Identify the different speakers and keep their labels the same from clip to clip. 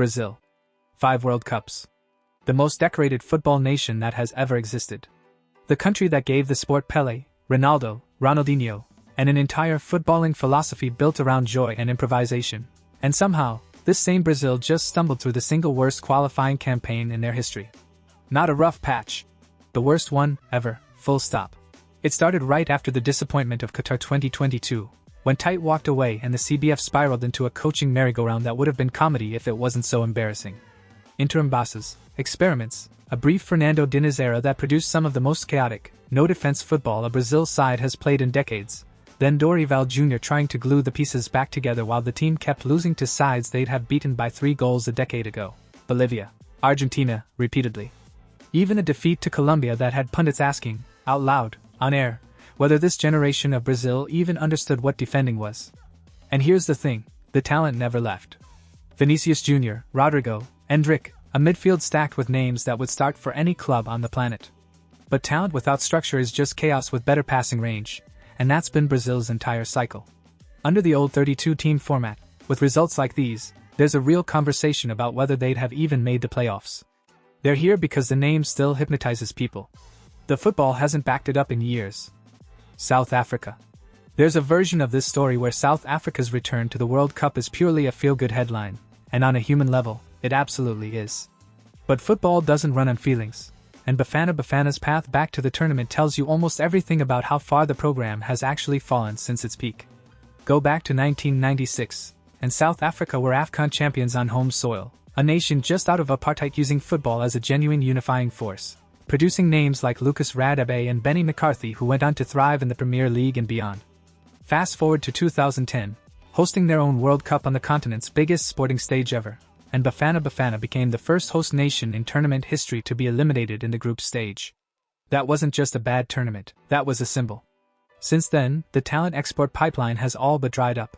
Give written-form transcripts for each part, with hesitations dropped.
Speaker 1: Brazil. 5 World Cups. The most decorated football nation that has ever existed. The country that gave the sport Pelé, Ronaldo, Ronaldinho, and an entire footballing philosophy built around joy and improvisation. And somehow, this same Brazil just stumbled through the single worst qualifying campaign in their history. Not a rough patch. The worst one, ever, full stop. It started right after the disappointment of Qatar 2022, when Tite walked away and the CBF spiraled into a coaching merry-go-round that would have been comedy if it wasn't so embarrassing. Interim bosses, experiments, a brief Fernando Diniz era that produced some of the most chaotic, no-defense football a Brazil side has played in decades, then Dorival Jr. trying to glue the pieces back together while the team kept losing to sides they'd have beaten by 3 goals a decade ago, Bolivia, Argentina, repeatedly. Even a defeat to Colombia that had pundits asking, out loud, on air, whether this generation of Brazil even understood what defending was. And here's the thing, the talent never left. Vinicius Jr., Rodrigo, Endrick, a midfield stacked with names that would start for any club on the planet. But talent without structure is just chaos with better passing range, and that's been Brazil's entire cycle. Under the old 32-team format, with results like these, there's a real conversation about whether they'd have even made the playoffs. They're here because the name still hypnotizes people. The football hasn't backed it up in years. South Africa. There's a version of this story where South Africa's return to the World Cup is purely a feel-good headline, and on a human level, it absolutely is. But football doesn't run on feelings, and Bafana Bafana's path back to the tournament tells you almost everything about how far the program has actually fallen since its peak. Go back to 1996, and South Africa were AFCON champions on home soil, a nation just out of apartheid using football as a genuine unifying force, producing names like Lucas Radebe and Benny McCarthy who went on to thrive in the Premier League and beyond. Fast forward to 2010, hosting their own World Cup on the continent's biggest sporting stage ever, and Bafana Bafana became the first host nation in tournament history to be eliminated in the group stage. That wasn't just a bad tournament, that was a symbol. Since then, the talent export pipeline has all but dried up.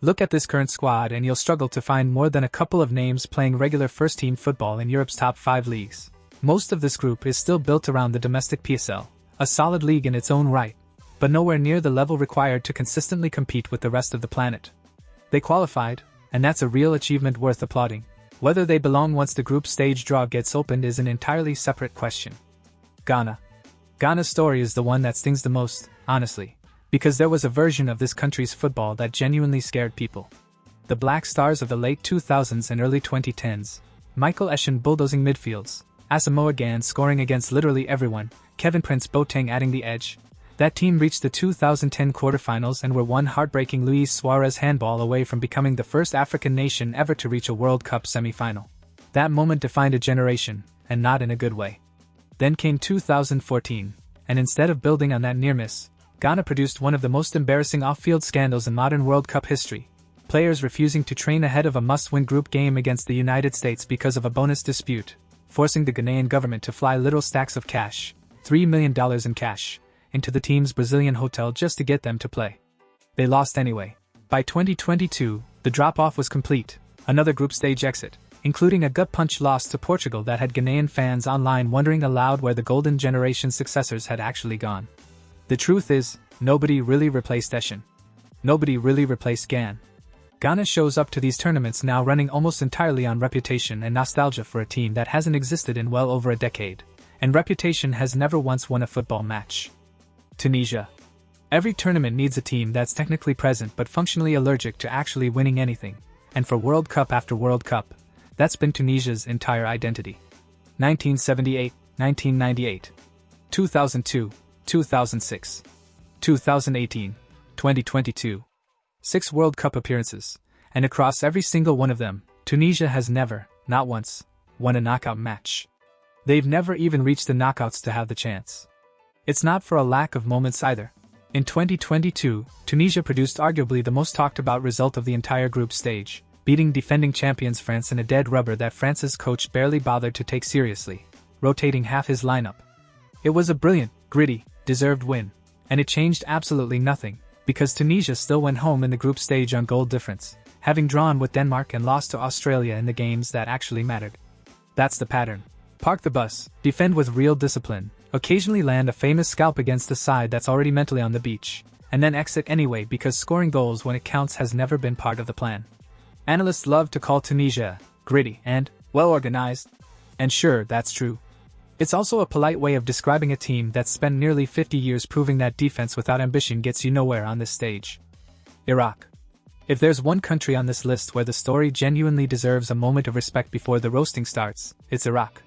Speaker 1: Look at this current squad and you'll struggle to find more than a couple of names playing regular first-team football in Europe's top 5 leagues. Most of this group is still built around the domestic PSL, a solid league in its own right, but nowhere near the level required to consistently compete with the rest of the planet. They qualified, and that's a real achievement worth applauding. Whether they belong once the group stage draw gets opened is an entirely separate question. Ghana. Ghana's story is the one that stings the most, honestly, because there was a version of this country's football that genuinely scared people. The Black Stars of the late 2000s and early 2010s, Michael Essien bulldozing midfields, Asamoah Gyan scoring against literally everyone, Kevin Prince Boateng adding the edge. That team reached the 2010 quarterfinals and were one heartbreaking Luis Suarez handball away from becoming the first African nation ever to reach a World Cup semi-final. That moment defined a generation, and not in a good way. Then came 2014, and instead of building on that near-miss, Ghana produced one of the most embarrassing off-field scandals in modern World Cup history. Players refusing to train ahead of a must-win group game against the United States because of a bonus dispute, forcing the Ghanaian government to fly literal stacks of cash, $3 million in cash, into the team's Brazilian hotel just to get them to play. They lost anyway. By 2022, the drop-off was complete, another group stage exit, including a gut-punch loss to Portugal that had Ghanaian fans online wondering aloud where the Golden Generation successors had actually gone. The truth is, nobody really replaced Essien. Nobody really replaced Gyan. Ghana shows up to these tournaments now running almost entirely on reputation and nostalgia for a team that hasn't existed in well over a decade, and reputation has never once won a football match. Tunisia. Every tournament needs a team that's technically present but functionally allergic to actually winning anything, and for World Cup after World Cup, that's been Tunisia's entire identity. 1978, 1998, 2002, 2006, 2018, 2022. 6 World Cup appearances, and across every single one of them, Tunisia has never, not once, won a knockout match. They've never even reached the knockouts to have the chance. It's not for a lack of moments either. In 2022, Tunisia produced arguably the most talked about result of the entire group stage, beating defending champions France in a dead rubber that France's coach barely bothered to take seriously, rotating half his lineup. It was a brilliant, gritty, deserved win, and it changed absolutely nothing, because Tunisia still went home in the group stage on goal difference, having drawn with Denmark and lost to Australia in the games that actually mattered. That's the pattern. Park the bus, defend with real discipline, occasionally land a famous scalp against a side that's already mentally on the beach, and then exit anyway because scoring goals when it counts has never been part of the plan. Analysts love to call Tunisia gritty, and well organized. And sure, that's true. It's also a polite way of describing a team that's spent nearly 50 years proving that defense without ambition gets you nowhere on this stage. Iraq. If there's one country on this list where the story genuinely deserves a moment of respect before the roasting starts, it's Iraq.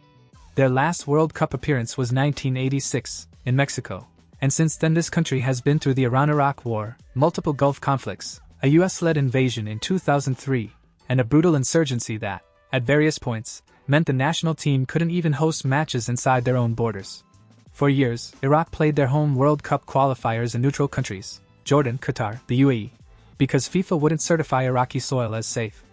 Speaker 1: Their last World Cup appearance was 1986, in Mexico, and since then this country has been through the Iran-Iraq War, multiple Gulf conflicts, a US-led invasion in 2003, and a brutal insurgency that, at various points, meant the national team couldn't even host matches inside their own borders. For years, Iraq played their home World Cup qualifiers in neutral countries, Jordan, Qatar, the UAE, because FIFA wouldn't certify Iraqi soil as safe.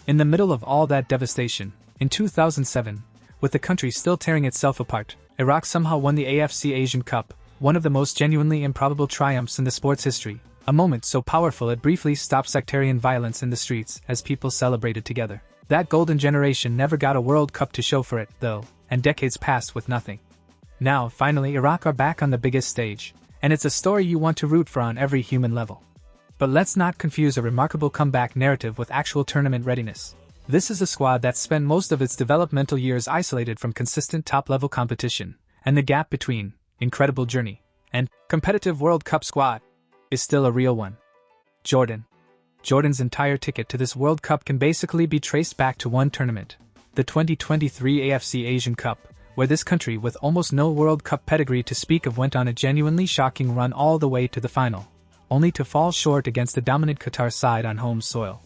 Speaker 1: In the middle of all that devastation, in 2007, with the country still tearing itself apart, Iraq somehow won the AFC Asian Cup, one of the most genuinely improbable triumphs in the sport's history, a moment so powerful it briefly stopped sectarian violence in the streets as people celebrated together. That golden generation never got a World Cup to show for it, though, and decades passed with nothing. Now, finally, Iraq are back on the biggest stage, and it's a story you want to root for on every human level. But let's not confuse a remarkable comeback narrative with actual tournament readiness. This is a squad that spent most of its developmental years isolated from consistent top-level competition, and the gap between incredible journey and competitive World Cup squad is still a real one. Jordan. Jordan's entire ticket to this World Cup can basically be traced back to one tournament, the 2023 AFC Asian Cup, where this country with almost no World Cup pedigree to speak of went on a genuinely shocking run all the way to the final, only to fall short against the dominant Qatar side on home soil.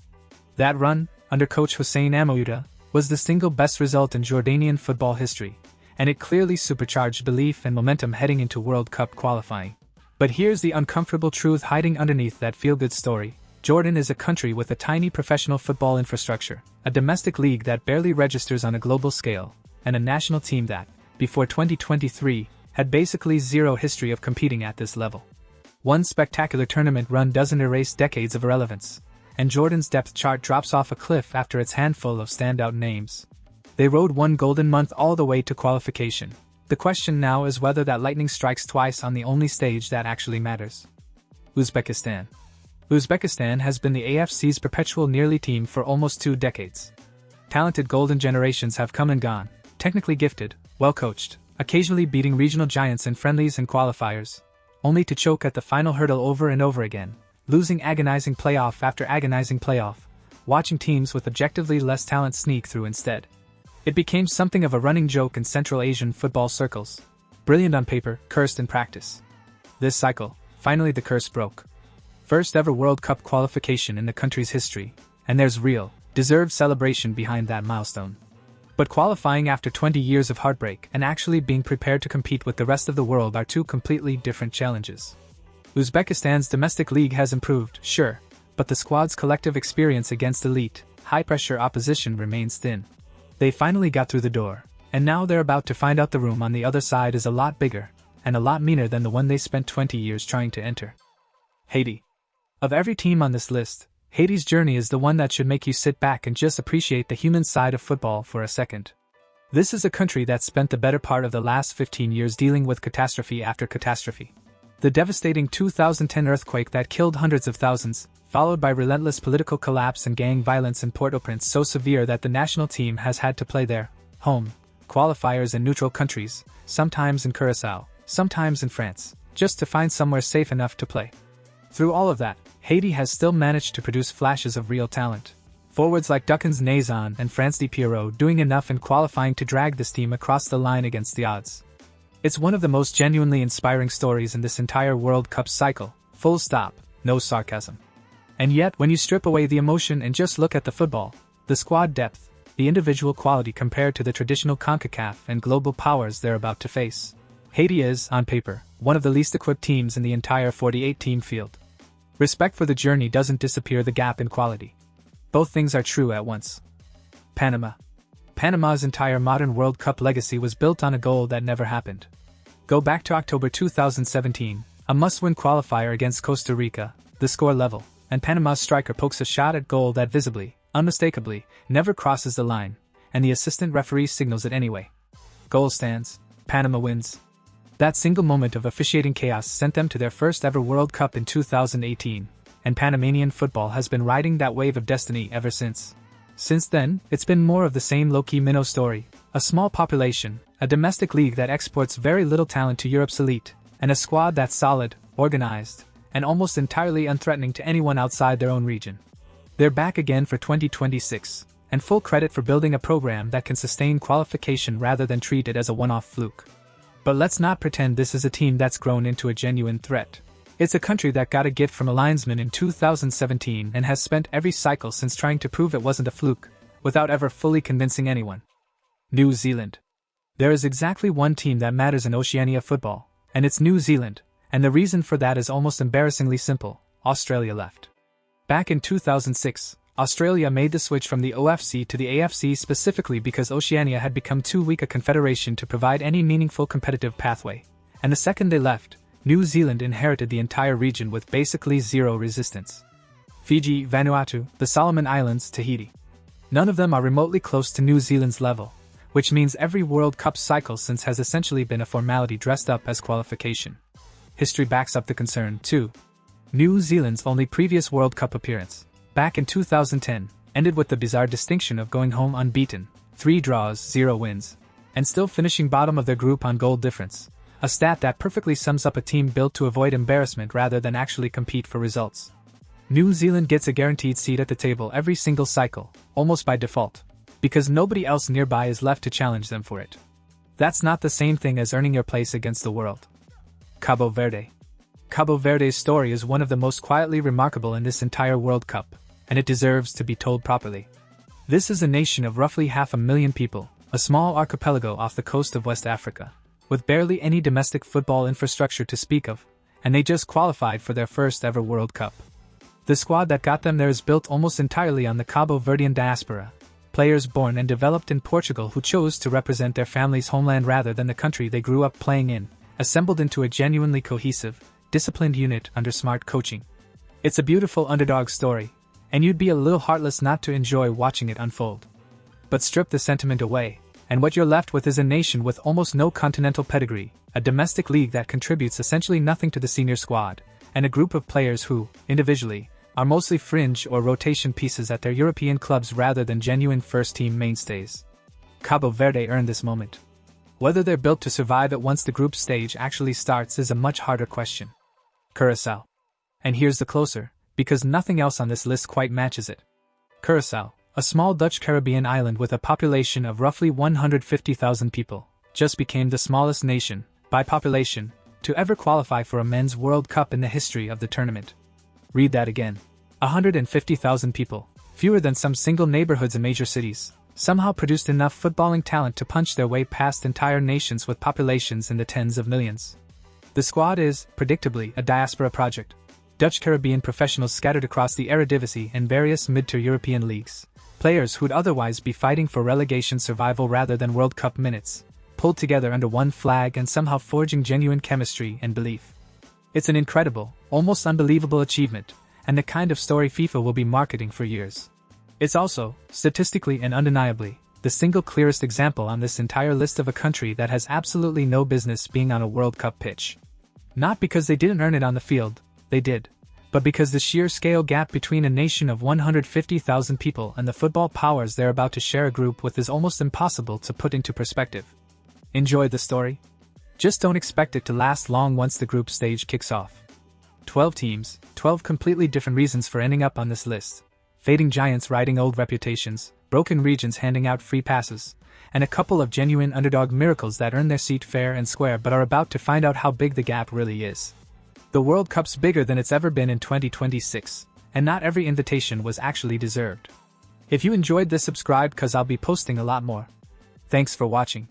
Speaker 1: That run, under coach Hossein Amouda, was the single best result in Jordanian football history, and it clearly supercharged belief and momentum heading into World Cup qualifying. But here's the uncomfortable truth hiding underneath that feel-good story. Jordan is a country with a tiny professional football infrastructure, a domestic league that barely registers on a global scale, and a national team that, before 2023, had basically zero history of competing at this level. One spectacular tournament run doesn't erase decades of irrelevance, and Jordan's depth chart drops off a cliff after its handful of standout names. They rode one golden month all the way to qualification. The question now is whether that lightning strikes twice on the only stage that actually matters. Uzbekistan. Uzbekistan has been the AFC's perpetual nearly team for almost 2 decades. Talented golden generations have come and gone, technically gifted, well-coached, occasionally beating regional giants in friendlies and qualifiers, only to choke at the final hurdle over and over again, losing agonizing playoff after agonizing playoff, watching teams with objectively less talent sneak through instead. It became something of a running joke in Central Asian football circles. Brilliant on paper, cursed in practice. This cycle, finally the curse broke. First ever World Cup qualification in the country's history, and there's real, deserved celebration behind that milestone. But qualifying after 20 years of heartbreak and actually being prepared to compete with the rest of the world are two completely different challenges. Uzbekistan's domestic league has improved, sure, but the squad's collective experience against elite, high-pressure opposition remains thin. They finally got through the door, and now they're about to find out the room on the other side is a lot bigger, and a lot meaner than the one they spent 20 years trying to enter. Haiti. Of every team on this list, Haiti's journey is the one that should make you sit back and just appreciate the human side of football for a second. This is a country that spent the better part of the last 15 years dealing with catastrophe after catastrophe. The devastating 2010 earthquake that killed hundreds of thousands, followed by relentless political collapse and gang violence in Port-au-Prince so severe that the national team has had to play their home qualifiers in neutral countries, sometimes in Curaçao, sometimes in France, just to find somewhere safe enough to play. Through all of that, Haiti has still managed to produce flashes of real talent. Forwards like Dukans Nazan and France Di Piero doing enough in qualifying to drag this team across the line against the odds. It's one of the most genuinely inspiring stories in this entire World Cup cycle, full stop, no sarcasm. And yet, when you strip away the emotion and just look at the football, the squad depth, the individual quality compared to the traditional CONCACAF and global powers they're about to face, Haiti is, on paper, one of the least equipped teams in the entire 48-team field. Respect for the journey doesn't disappear the gap in quality. Both things are true at once. Panama. Panama's entire modern World Cup legacy was built on a goal that never happened. Go back to October 2017, a must-win qualifier against Costa Rica, the score level, and Panama's striker pokes a shot at goal that visibly, unmistakably, never crosses the line, and the assistant referee signals it anyway. Goal stands, Panama wins. That single moment of officiating chaos sent them to their first ever World Cup in 2018, and Panamanian football has been riding that wave of destiny ever since. Since then, it's been more of the same low-key minnow story, a small population, a domestic league that exports very little talent to Europe's elite, and a squad that's solid, organized, and almost entirely unthreatening to anyone outside their own region. They're back again for 2026, and full credit for building a program that can sustain qualification rather than treat it as a one-off fluke. But let's not pretend this is a team that's grown into a genuine threat. It's a country that got a gift from a linesman in 2017 and has spent every cycle since trying to prove it wasn't a fluke, without ever fully convincing anyone. New Zealand. There is exactly one team that matters in Oceania football, and it's New Zealand, and the reason for that is almost embarrassingly simple: Australia left. Back in 2006, Australia made the switch from the OFC to the AFC specifically because Oceania had become too weak a confederation to provide any meaningful competitive pathway, and the second they left, New Zealand inherited the entire region with basically zero resistance. Fiji, Vanuatu, the Solomon Islands, Tahiti. None of them are remotely close to New Zealand's level, which means every World Cup cycle since has essentially been a formality dressed up as qualification. History backs up the concern, too. New Zealand's only previous World Cup appearance, back in 2010, ended with the bizarre distinction of going home unbeaten, 3 draws, 0 wins, and still finishing bottom of their group on goal difference, a stat that perfectly sums up a team built to avoid embarrassment rather than actually compete for results. New Zealand gets a guaranteed seat at the table every single cycle, almost by default, because nobody else nearby is left to challenge them for it. That's not the same thing as earning your place against the world. Cabo Verde. Cabo Verde's story is one of the most quietly remarkable in this entire World Cup, and it deserves to be told properly. This is a nation of roughly 500,000 people, a small archipelago off the coast of West Africa, with barely any domestic football infrastructure to speak of, and they just qualified for their first ever World Cup. The squad that got them there is built almost entirely on the Cabo Verdean diaspora, players born and developed in Portugal who chose to represent their family's homeland rather than the country they grew up playing in, assembled into a genuinely cohesive, disciplined unit under smart coaching. It's a beautiful underdog story, and you'd be a little heartless not to enjoy watching it unfold. But strip the sentiment away, and what you're left with is a nation with almost no continental pedigree, a domestic league that contributes essentially nothing to the senior squad, and a group of players who, individually, are mostly fringe or rotation pieces at their European clubs rather than genuine first-team mainstays. Cabo Verde earned this moment. Whether they're built to survive it once the group stage actually starts is a much harder question. Curaçao. And here's the closer, because nothing else on this list quite matches it. Curaçao, a small Dutch Caribbean island with a population of roughly 150,000 people, just became the smallest nation, by population, to ever qualify for a men's World Cup in the history of the tournament. Read that again. 150,000 people, fewer than some single neighborhoods in major cities, somehow produced enough footballing talent to punch their way past entire nations with populations in the tens of millions. The squad is, predictably, a diaspora project. Dutch Caribbean professionals scattered across the Eredivisie and various mid-tier European leagues. Players who'd otherwise be fighting for relegation survival rather than World Cup minutes, pulled together under one flag and somehow forging genuine chemistry and belief. It's an incredible, almost unbelievable achievement, and the kind of story FIFA will be marketing for years. It's also, statistically and undeniably, the single clearest example on this entire list of a country that has absolutely no business being on a World Cup pitch. Not because they didn't earn it on the field, they did, but because the sheer scale gap between a nation of 150,000 people and the football powers they're about to share a group with is almost impossible to put into perspective. Enjoy the story? Just don't expect it to last long once the group stage kicks off. 12 teams, 12 completely different reasons for ending up on this list. Fading giants riding old reputations, broken regions handing out free passes, and a couple of genuine underdog miracles that earn their seat fair and square but are about to find out how big the gap really is. The World Cup's bigger than it's ever been in 2026, and not every invitation was actually deserved. If you enjoyed this, subscribe 'cause I'll be posting a lot more. Thanks for watching.